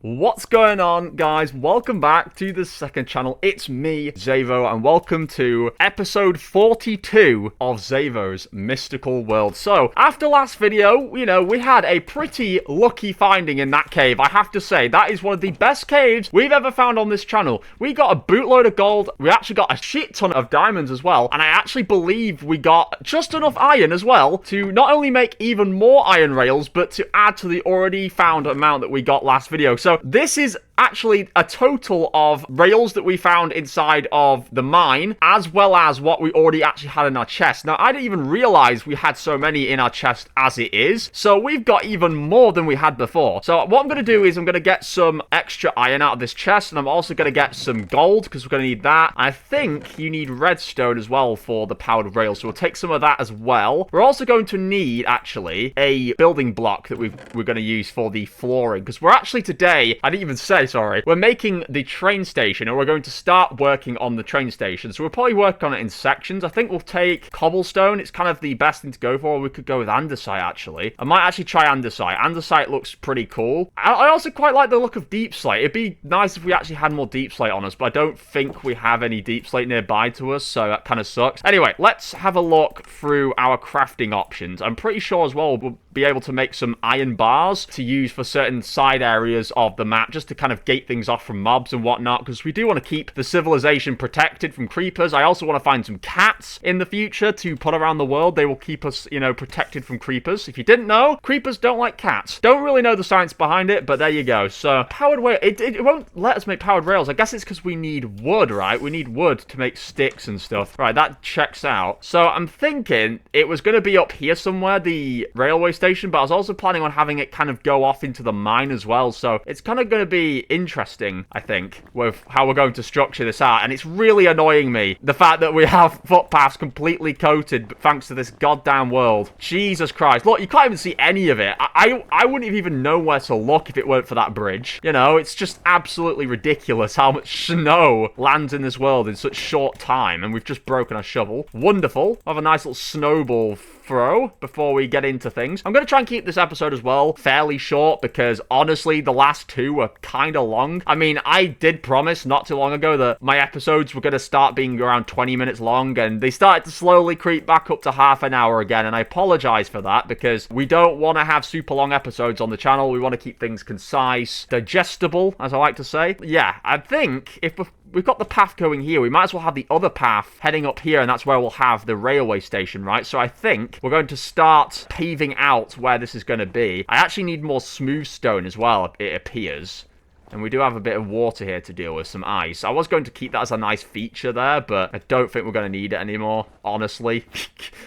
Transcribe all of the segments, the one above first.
What's going on, guys? Welcome back to the second channel. It's me, Xavvo, and welcome to episode 42 of Xavvo's Mystical World. So, after last video, we had a pretty lucky finding in that cave. I have to say, that is one of the best caves we've ever found on this channel. We got a bootload of gold, we actually got a shit ton of diamonds as well, and I actually believe we got just enough iron as well to not only make even more iron rails, but to add to the already found amount that we got last video. So this is actually a total of rails that we found inside of the mine, as well as what we already actually had in our chest. Now, I didn't even realize we had so many in our chest as it is, so we've got even more than we had before. So what I'm going to do is I'm going to get some extra iron out of this chest, and I'm also going to get some gold, because we're going to need that. I think you need redstone as well for the powered rail, so we'll take some of that as well. We're also going to need, actually, a building block that we're going to use for the flooring, because we're actually today, I didn't even say, sorry, we're making the train station, and we're going to start working on the train station. So we'll probably work on it in sections. I think we'll take cobblestone. It's kind of the best thing to go for. We could go with andesite, actually. I might actually try andesite. Andesite looks pretty cool. I also quite like the look of deep slate. It'd be nice if we actually had more deep slate on us, but I don't think we have any deep slate nearby to us, so that kind of sucks. Anyway, let's have a look through our crafting options. I'm pretty sure as well we'll be able to make some iron bars to use for certain side areas of the map, just to kind of gate things off from mobs and whatnot, because we do want to keep the civilization protected from creepers. I also want to find some cats in the future to put around the world. They will keep us, protected from creepers. If you didn't know, creepers don't like cats. Don't really know the science behind it, but there you go. So, powered rail, it won't let us make powered rails. I guess it's because we need wood, right? We need wood to make sticks and stuff. Right, that checks out. So, I'm thinking it was going to be up here somewhere, the railway station, but I was also planning on having it kind of go off into the mine as well. So, it's kind of going to be interesting, I think, with how we're going to structure this out. And it's really annoying me, the fact that we have footpaths completely coated thanks to this goddamn world. Jesus Christ. Look, you can't even see any of it. I wouldn't even know where to look if it weren't for that bridge. It's just absolutely ridiculous how much snow lands in this world in such short time. And we've just broken a shovel. Wonderful. Have a nice little snowball throw before we get into things. I'm going to try and keep this episode as well fairly short, because honestly the last two were kind of long. I mean, I did promise not too long ago that my episodes were going to start being around 20 minutes long, and they started to slowly creep back up to half an hour again, and I apologize for that, because we don't want to have super long episodes on the channel. We want to keep things concise, digestible, as I like to say. Yeah, I think if we've got the path going here, we might as well have the other path heading up here, and that's where we'll have the railway station, right? So I think we're going to start paving out where this is going to be. I actually need more smooth stone as well, it appears. And we do have a bit of water here to deal with, some ice. I was going to keep that as a nice feature there, but I don't think we're going to need it anymore, honestly,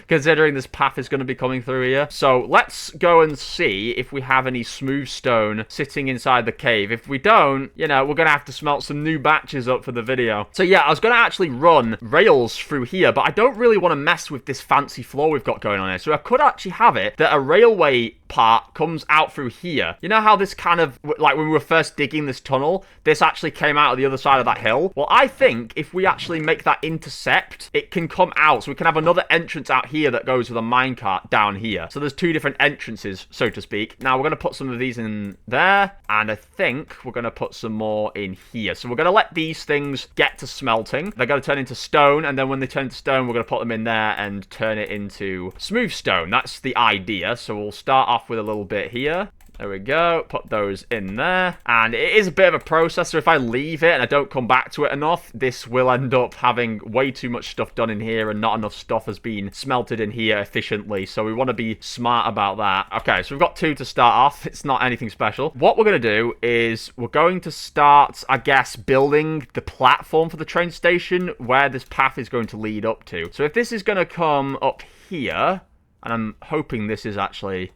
considering this path is going to be coming through here. So let's go and see if we have any smooth stone sitting inside the cave. If we don't, we're going to have to smelt some new batches up for the video. So yeah, I was going to actually run rails through here, but I don't really want to mess with this fancy floor we've got going on here. So I could actually have it that a railway part comes out through here. You know how this kind of, like when we were first digging this tunnel, this actually came out of the other side of that hill? Well, I think if we actually make that intercept, it can come out. So we can have another entrance out here that goes with a minecart down here. So there's two different entrances, so to speak. Now, we're going to put some of these in there, and I think we're going to put some more in here. So we're going to let these things get to smelting. They're going to turn into stone, and then when they turn to stone, we're going to put them in there and turn it into smooth stone. That's the idea. So we'll start off with a little bit here. There we go. Put those in there. And it is a bit of a process, so if I leave it and I don't come back to it enough, this will end up having way too much stuff done in here, and not enough stuff has been smelted in here efficiently. So we want to be smart about that. Okay, so we've got two to start off. It's not anything special. What we're going to do is we're going to start, I guess, building the platform for the train station where this path is going to lead up to. So if this is going to come up here, and I'm hoping this is actually...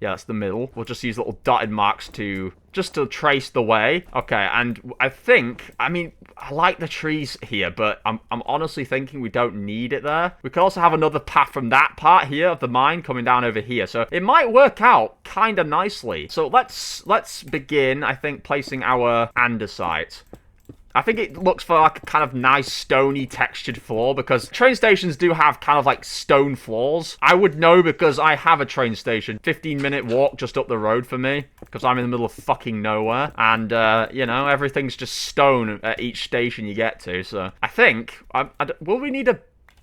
yeah, that's the middle. We'll just use little dotted marks to trace the way. Okay, and I mean, I like the trees here, but I'm honestly thinking we don't need it there. We could also have another path from that part here of the mine coming down over here. So it might work out kind of nicely. So let's begin, I think, placing our andesite. I think it looks for like a kind of nice stony textured floor because train stations do have kind of like stone floors. I would know because I have a train station. 15-minute walk just up the road for me because I'm in the middle of fucking nowhere. And, you know, everything's just stone at each station you get to. So I think, will we need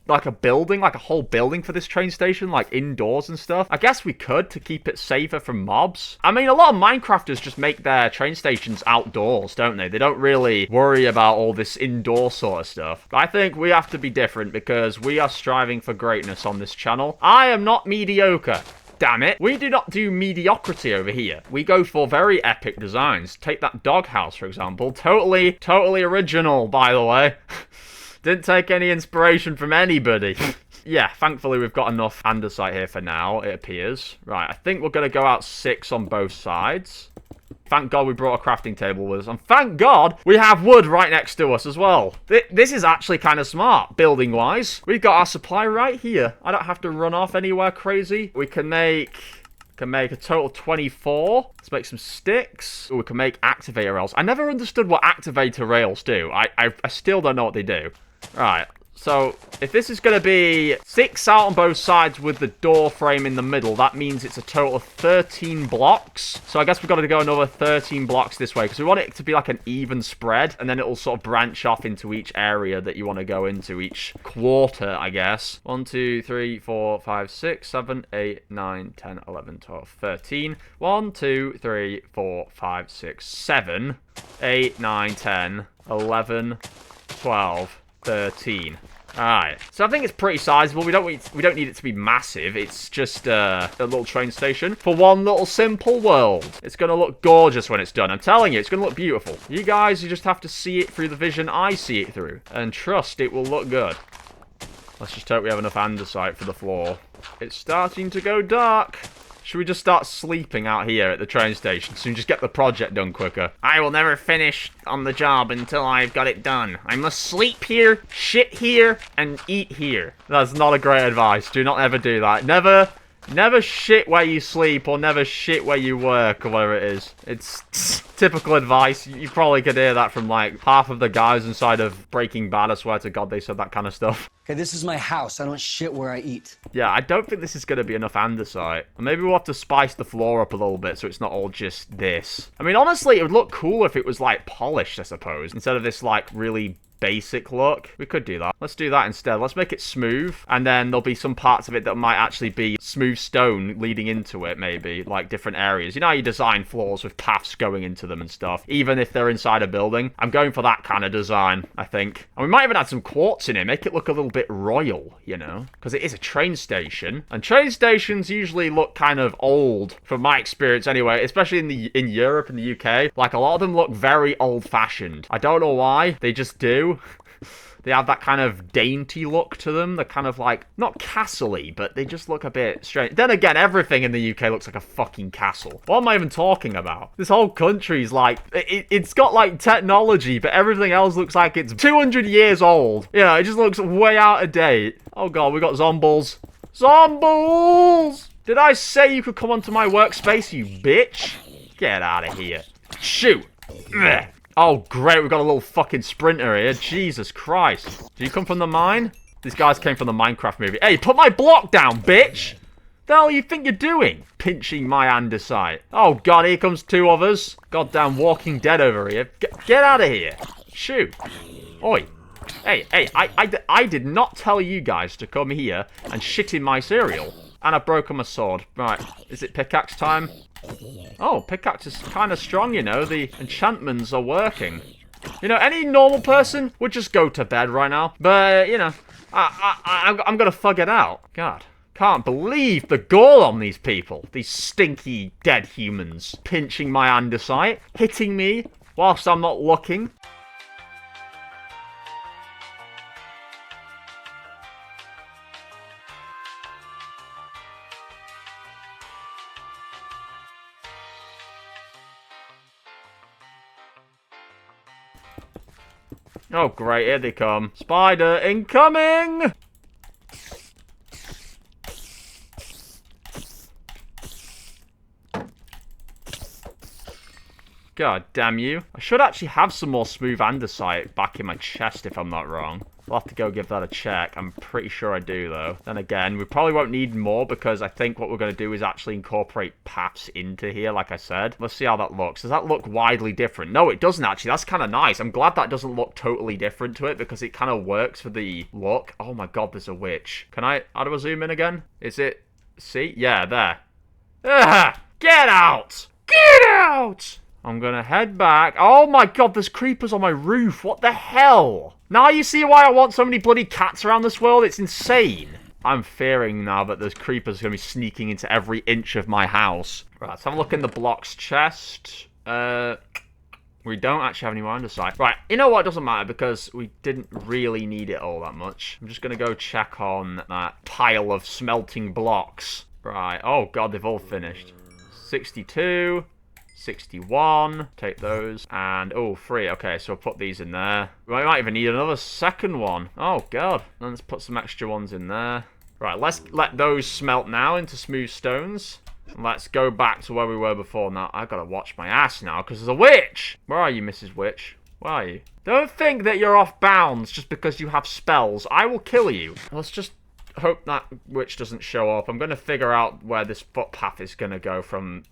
like a building, like a whole building for this train station, like indoors and stuff? I guess we could to keep it safer from mobs. I mean, a lot of Minecrafters just make their train stations outdoors, don't they? They don't really worry about all this indoor sort of stuff. But I think we have to be different because we are striving for greatness on this channel. I am not mediocre. Damn it. We do not do mediocrity over here. We go for very epic designs. Take that doghouse, for example. Totally original, by the way. Didn't take any inspiration from anybody. Yeah, thankfully we've got enough andesite here for now, it appears. Right, I think we're going to go out 6 on both sides. Thank God we brought a crafting table with us. And thank God we have wood right next to us as well. This is actually kind of smart, building-wise. We've got our supply right here. I don't have to run off anywhere crazy. We can make a total of 24. Let's make some sticks. Ooh, we can make activator rails. I never understood what activator rails do. I still don't know what they do. Right. So, if this is going to be 6 out on both sides with the door frame in the middle, that means it's a total of 13 blocks. So, I guess we've got to go another 13 blocks this way, because we want it to be like an even spread, and then it will sort of branch off into each area that you want to go into, each quarter, I guess. 1, 2, 3, 4, 5, 6, 7, 8, 9, 10, 11, 12, 13. 1, 2, 3, 4, 5, 6, 7, 8, 9, 10, 11, 12, 13. Alright, so I think it's pretty sizable. We don't need it to be massive. It's just a little train station for one little simple world. It's going to look gorgeous when it's done. I'm telling you, it's going to look beautiful. You guys, you just have to see it through the vision I see it through. And trust, it will look good. Let's just hope we have enough andesite for the floor. It's starting to go dark. Should we just start sleeping out here at the train station so we can just get the project done quicker? I will never finish on the job until I've got it done. I must sleep here, shit here, and eat here. That's not a great advice. Do not ever do that. Never shit where you sleep or never shit where you work or whatever it is. It's typical advice. You probably could hear that from like half of the guys inside of Breaking Bad. I swear to God they said that kind of stuff. Okay, this is my house. I don't shit where I eat. Yeah, I don't think this is going to be enough andesite. Maybe we'll have to spice the floor up a little bit so it's not all just this. I mean, honestly, it would look cool if it was like polished, I suppose, instead of this like really basic look. We could do that. Let's do that instead. Let's make it smooth, and then there'll be some parts of it that might actually be smooth stone leading into it, maybe, like different areas. You know how you design floors with paths going into them and stuff, even if they're inside a building? I'm going for that kind of design, I think. And we might even add some quartz in it, make it look a little bit royal, you know? Because it is a train station, and train stations usually look kind of old, from my experience anyway, especially in Europe and the UK. Like, a lot of them look very old-fashioned. I don't know why, they just do. They have that kind of dainty look to them. They're kind of like, not castle-y, but they just look a bit strange. Then again, everything in the UK looks like a fucking castle. What am I even talking about? This whole country's like, it's got like technology, but everything else looks like it's 200 years old. Yeah, it just looks way out of date. Oh god, we got zombies. Zombies! Did I say you could come onto my workspace, you bitch? Get out of here. Shoot. Ugh. Oh, great, we've got a little fucking sprinter here. Jesus Christ. Do you come from the mine? These guys came from the Minecraft movie. Hey, put my block down, bitch! The hell you think you're doing? Pinching my andesite. Oh, God, here comes 2 of us. Goddamn Walking Dead over here. Get out of here. Shoot. Oi. Hey, I did not tell you guys to come here and shit in my cereal. And I've broken my sword. Right, is it pickaxe time? Oh, pickaxe is kind of strong, you know. The enchantments are working. You know, any normal person would just go to bed right now. But, you know, I'm going to fug it out. God, can't believe the gall on these people. These stinky dead humans. Pinching my andesite. Hitting me whilst I'm not looking. Oh, great, here they come. Spider incoming! God damn you. I should actually have some more smooth andesite back in my chest if I'm not wrong. I'll have to go give that a check. I'm pretty sure I do, though. Then again, we probably won't need more because I think what we're going to do is actually incorporate paths into here, like I said. Let's see how that looks. Does that look widely different? No, it doesn't, actually. That's kind of nice. I'm glad that doesn't look totally different to it because it kind of works for the look. Oh, my God, there's a witch. How do I zoom in again? Is it... See? Yeah, there. Ah! Get out! Get out! I'm gonna head back. Oh my God, there's creepers on my roof. What the hell? Now you see why I want so many bloody cats around this world? It's insane. I'm fearing now that there's creepers gonna be sneaking into every inch of my house. Right, let's have a look in the blocks chest. We don't actually have any more andesite. Right, you know what? It doesn't matter because we didn't really need it all that much. I'm just gonna go check on that pile of smelting blocks. Right, oh God, they've all finished. 62... 61. Take those. And, oh, 3. Okay, so we'll put these in there. We might even need another second one. Oh, God. And let's put some extra ones in there. Right, let's let those smelt now into smooth stones. Let's go back to where we were before. Now, I've got to watch my ass now because there's a witch. Where are you, Mrs. Witch? Where are you? Don't think that you're off bounds just because you have spells. I will kill you. Let's just hope that witch doesn't show up. I'm going to figure out where this footpath is going to go from...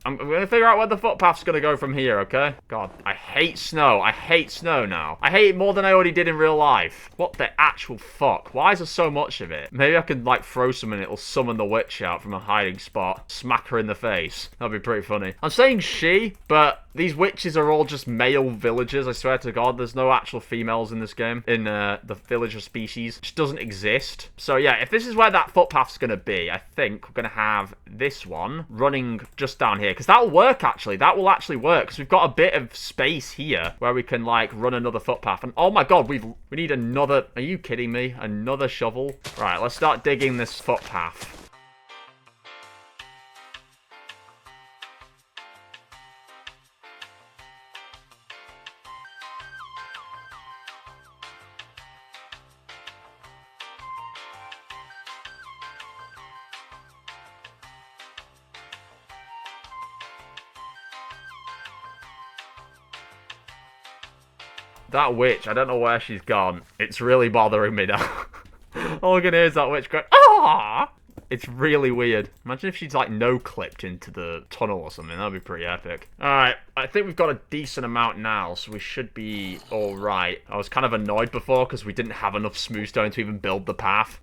I'm going to figure out where the footpath's going to go from here, okay? God, I hate snow. I hate snow now. I hate it more than I already did in real life. What the actual fuck? Why is there so much of it? Maybe I could, like, throw some and it'll summon the witch out from a hiding spot. Smack her in the face. That'd be pretty funny. I'm saying she, but these witches are all just male villagers, I swear to God. There's no actual females in this game. In the villager species. It just doesn't exist. So, yeah, if this is where that footpath's going to be, I think we're going to have this one running just down here. Because that'll work, actually. That will actually work. Because we've got a bit of space here where we can, like, run another footpath. And, oh my God, we need another... Are you kidding me? Another shovel? Right, let's start digging this footpath. That witch, I don't know where she's gone. It's really bothering me now. All I can hear is that witch going, ah! It's really weird. Imagine if she's like no-clipped into the tunnel or something. That'd be pretty epic. Alright, I think we've got a decent amount now, so we should be alright. I was kind of annoyed before because we didn't have enough smooth stone to even build the path.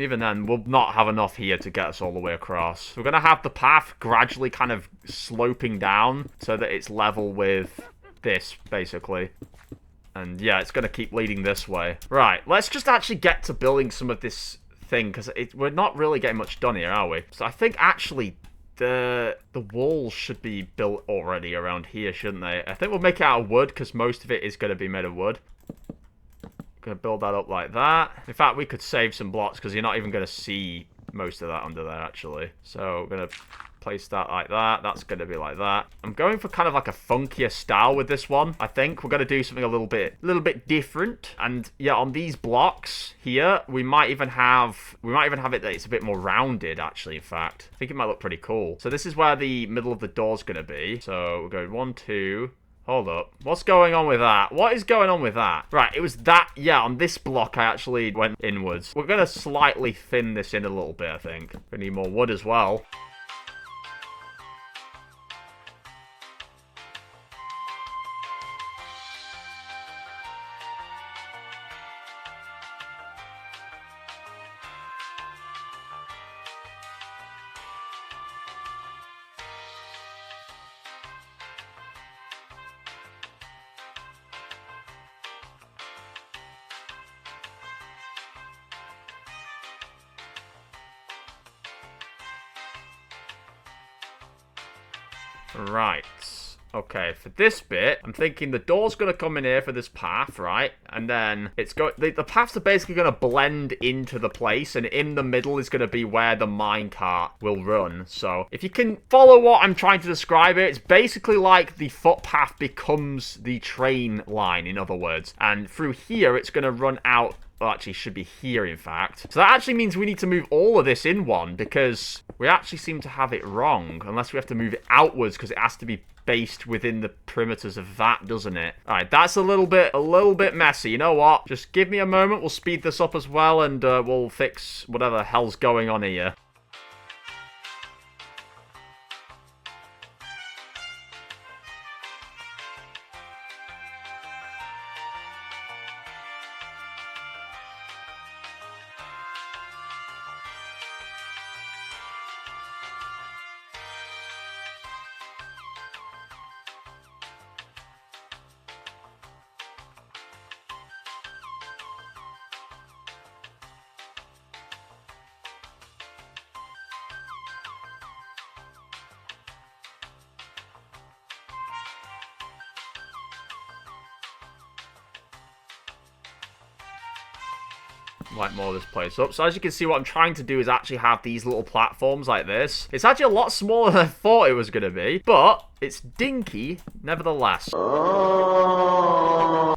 Even then, we'll not have enough here to get us all the way across. We're going to have the path gradually kind of sloping down so that it's level with... this, basically. And yeah, it's going to keep leading this way. Right, let's just actually get to building some of this thing, because we're not really getting much done here, are we? So I think, actually, the walls should be built already around here, shouldn't they? I think we'll make it out of wood, because most of it is going to be made of wood. Going to build that up like that. In fact, we could save some blocks, because you're not even going to see most of that under there, actually. So we're going to... place that like that. That's going to be like that. I'm going for kind of like a funkier style with this one. I think we're going to do something a little bit different. And yeah, on these blocks here, we might even have it that it's a bit more rounded, actually, in fact. I think it might look pretty cool. So this is where the middle of the door's going to be. So we're going 1, 2... Hold up. What's going on with that? What is going on with that? Right, it was that... Yeah, on this block, I actually went inwards. We're going to slightly thin this in a little bit, I think. We need more wood as well. Right. Okay, for this bit, I'm thinking the door's going to come in here for this path, right? And then the paths are basically going to blend into the place, and in the middle is going to be where the minecart will run. So if you can follow what I'm trying to describe here, it's basically like the footpath becomes the train line, in other words. And through here, it's going to run out Well, actually, should be here, in fact. So that actually means we need to move all of this in one, because we actually seem to have it wrong, unless we have to move it outwards, because it has to be based within the perimeters of that, doesn't it? All right, that's a little bit messy. You know what? Just give me a moment. We'll speed this up as well, and we'll fix whatever the hell's going on here. Light more of this place up. So as you can see, what I'm trying to do is actually have these little platforms like this. It's actually a lot smaller than I thought it was going to be, but it's dinky nevertheless.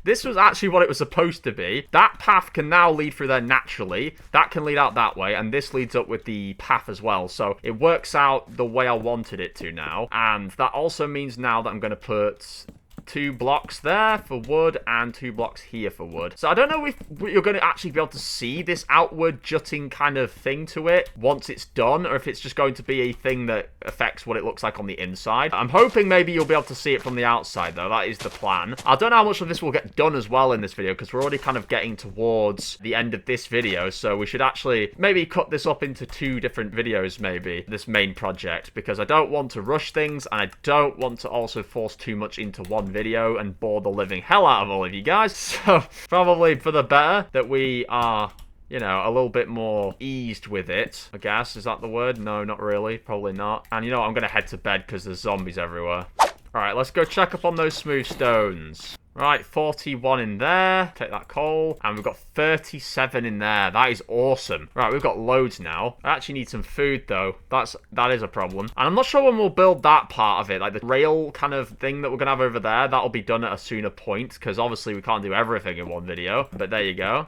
This was actually what it was supposed to be. That path can now lead through there naturally. That can lead out that way, and this leads up with the path as well. So it works out the way I wanted it to now. And that also means now that I'm going to put 2 blocks there for wood and 2 blocks here for wood. So I don't know if you're going to actually be able to see this outward jutting kind of thing to it once it's done, or if it's just going to be a thing that affects what it looks like on the inside. I'm hoping maybe you'll be able to see it from the outside, though. That is the plan. I don't know how much of this will get done as well in this video, because we're already kind of getting towards the end of this video, so we should actually maybe cut this up into 2 different videos, maybe, this main project, because I don't want to rush things, and I don't want to also force too much into one video and bore the living hell out of all of you guys. So probably for the better that we are, you know, a little bit more eased with it, I guess. Is that the word? No, not really. Probably not. And you know what? I'm going to head to bed because there's zombies everywhere. All right, let's go check up on those smooth stones. Right, 41 in there. Take that coal. And we've got 37 in there. That is awesome. Right, we've got loads now. I actually need some food, though. That is a problem. And I'm not sure when we'll build that part of it. Like the rail kind of thing that we're going to have over there. That'll be done at a sooner point. Because obviously we can't do everything in one video. But there you go.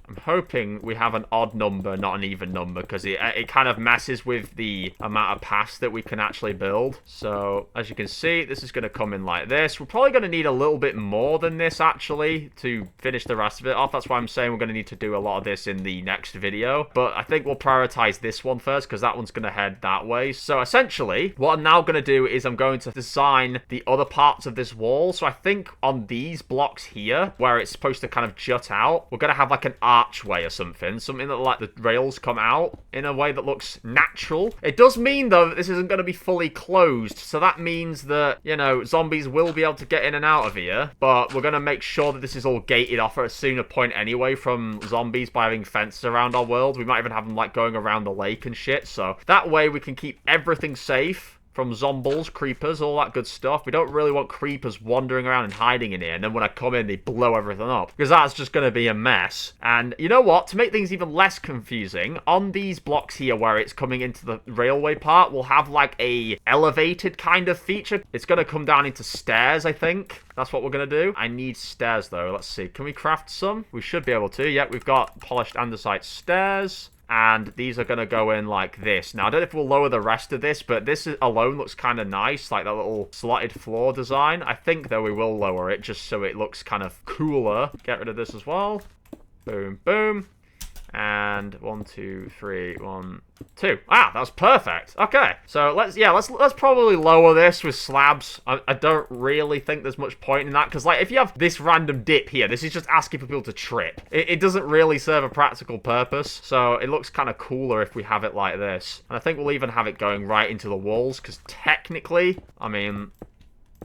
I'm hoping we have an odd number, not an even number, because it kind of messes with the amount of paths that we can actually build. So, as you can see, this is going to come in like this. We're probably going to need a little bit more than this, actually, to finish the rest of it off. That's why I'm saying we're going to need to do a lot of this in the next video. But I think we'll prioritize this one first, because that one's going to head that way. So, essentially, what I'm now going to do is I'm going to design the other parts of this wall. So, I think on these blocks here, where it's supposed to kind of jut out, we're going to have like an archway or something that like the rails come out in a way that looks natural. It does mean though that this isn't going to be fully closed, so that means that, you know, zombies will be able to get in and out of here, but we're going to make sure that this is all gated off at a sooner point anyway from zombies by having fences around our world. We might even have them like going around the lake and shit, so that way we can keep everything safe from zombies, creepers, all that good stuff. We don't really want creepers wandering around and hiding in here, and then when I come in, they blow everything up, because that's just going to be a mess. And you know what? To make things even less confusing, on these blocks here where it's coming into the railway part, we'll have like a elevated kind of feature. It's going to come down into stairs, I think. That's what we're going to do. I need stairs, though. Let's see. Can we craft some? We should be able to. Yep, we've got polished andesite stairs. And these are going to go in like this. Now, I don't know if we'll lower the rest of this, but this alone looks kind of nice, like that little slotted floor design. I think, though, we will lower it just so it looks kind of cooler. Get rid of this as well. Boom, boom. And 1, 2, 3, 1, 2. Ah, that's perfect. Okay, so let's probably lower this with slabs. I don't really think there's much point in that, because like if you have this random dip here, this is just asking for people to trip. It doesn't really serve a practical purpose, so it looks kind of cooler if we have it like this. And I think we'll even have it going right into the walls, because technically, I mean,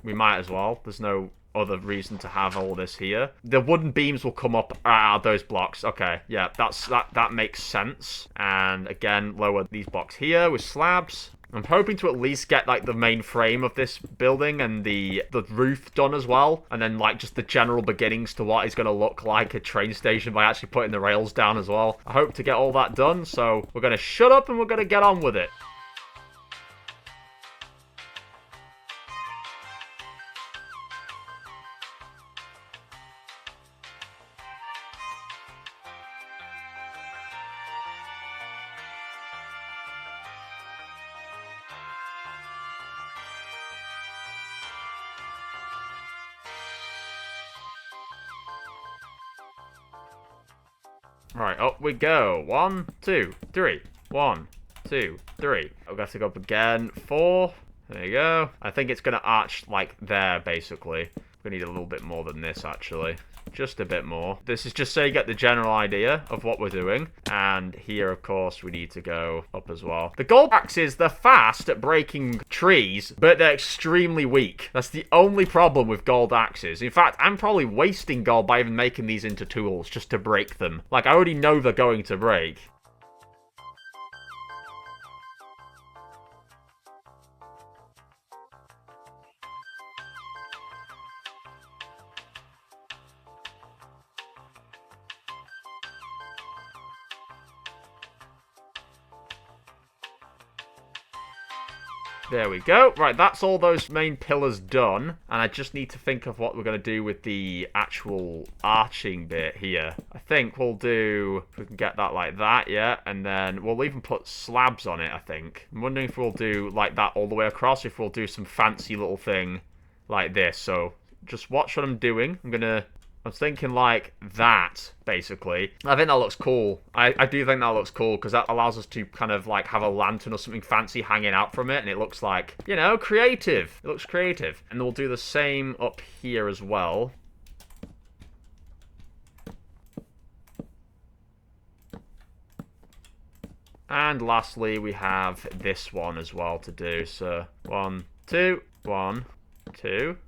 we might as well. There's no other reason to have all this here. The wooden beams will come up out of those blocks. Okay, yeah, that makes sense. And again, lower these blocks here with slabs. I'm hoping to at least get like the main frame of this building and the roof done as well, and then like just the general beginnings to what is going to look like a train station by actually putting the rails down as well. I hope to get all that done, so we're going to shut up and we're going to get on with it. Right, up we go. 1, 2, 3. 1, 2, 3. I've got to go up again. 4. There you go. I think it's going to arch like there, basically. We need a little bit more than this, actually. Just a bit more. This is just so you get the general idea of what we're doing. And here, of course, we need to go up as well. The gold axes, they're fast at breaking trees, but they're extremely weak. That's the only problem with gold axes. In fact, I'm probably wasting gold by even making these into tools just to break them. Like, I already know they're going to break. There we go. Right, that's all those main pillars done. And I just need to think of what we're going to do with the actual arching bit here. I think we'll do... If we can get that like that, yeah. And then we'll even put slabs on it, I think. I'm wondering if we'll do like that all the way across. If we'll do some fancy little thing like this. So just watch what I'm doing. I'm thinking like that, basically. I think that looks cool. I do think that looks cool because that allows us to kind of like have a lantern or something fancy hanging out from it. And it looks like, you know, creative. It looks creative. And we'll do the same up here as well. And lastly, we have this one as well to do. So 1, 2, 1, 2.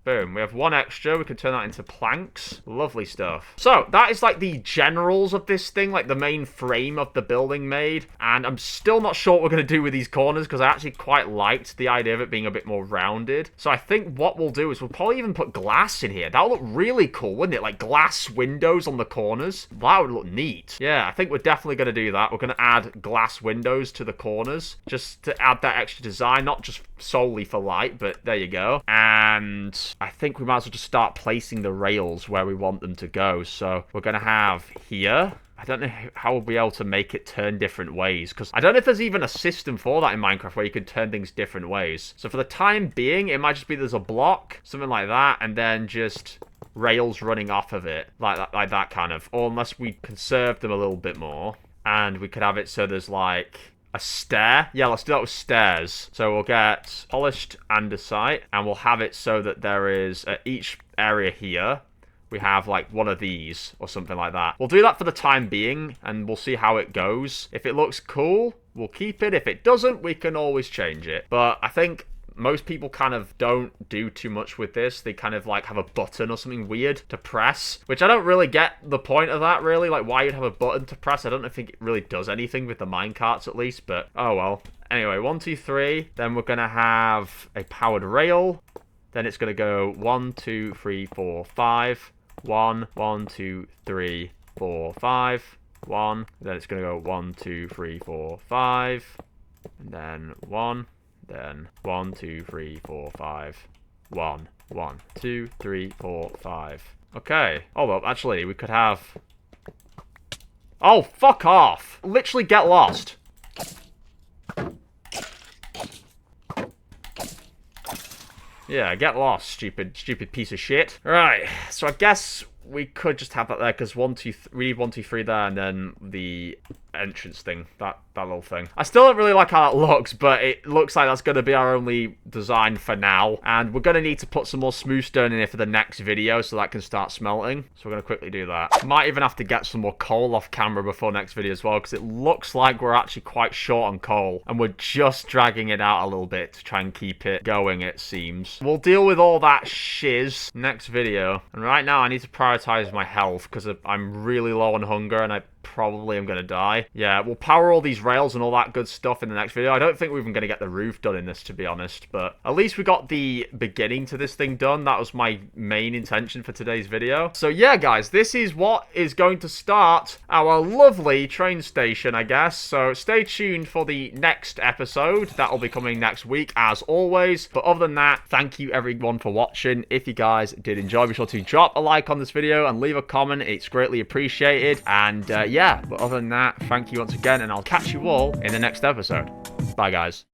Boom. We have one extra. We can turn that into planks. Lovely stuff. So, that is like the generals of this thing, like the main frame of the building made. And I'm still not sure what we're going to do with these corners because I actually quite liked the idea of it being a bit more rounded. So, I think what we'll do is we'll probably even put glass in here. That would look really cool, wouldn't it? Like glass windows on the corners. That would look neat. Yeah, I think we're definitely going to do that. We're going to add glass windows to the corners just to add that extra design, not just solely for light, but there you go. And I think we might as well just start placing the rails where we want them to go. So we're going to have here. I don't know how we'll be able to make it turn different ways, because I don't know if there's even a system for that in Minecraft where you can turn things different ways. So for the time being, it might just be there's a block, something like that, and then just rails running off of it, like that kind of. Or unless we conserve them a little bit more, and we could have it so there's like a stair. Yeah, let's do that with stairs. So we'll get polished andesite, and we'll have it so that there is at each area here, we have like one of these or something like that. We'll do that for the time being, and we'll see how it goes. If it looks cool, we'll keep it. If it doesn't, we can always change it. But I think most people kind of don't do too much with this. They kind of like have a button or something weird to press, which I don't really get the point of that, really. Like why you'd have a button to press. I don't think it really does anything with the minecarts at least, but oh well. Anyway, 1, 2, 3. Then we're going to have a powered rail. Then it's going to go 1, 2, 3, 4, 5. 1, 1, 2, 3, 4, 5. 1. Then it's going to go 1, 2, 3, 4, 5. And then 1. Then 1, 2, 3, 4, 5. 1, 1, 2, 3, 4, 5. Okay. Oh, well, actually, we could have... Oh, fuck off! Literally get lost. Yeah, get lost, stupid piece of shit. Right, so I guess we could just have that there, because we need 1, 2, 3 there, and then the entrance thing, that little thing. I still don't really like how that looks, but it looks like that's going to be our only design for now. And we're going to need to put some more smooth stone in here for the next video so that can start smelting. So we're going to quickly do that. Might even have to get some more coal off camera before next video as well, because it looks like we're actually quite short on coal. And we're just dragging it out a little bit to try and keep it going, it seems. We'll deal with all that shiz next video. And right now I need to prioritize my health because I'm really low on hunger and I probably am going to die. Yeah, we'll power all these rails and all that good stuff in the next video. I don't think we're even going to get the roof done in this, to be honest, but at least we got the beginning to this thing done. That was my main intention for today's video. So yeah, guys, this is what is going to start our lovely train station, I guess. So stay tuned for the next episode. That will be coming next week, as always. But other than that, thank you everyone for watching. If you guys did enjoy, be sure to drop a like on this video and leave a comment. It's greatly appreciated. And yeah, but other than that, thank you once again, and I'll catch you all in the next episode. Bye, guys.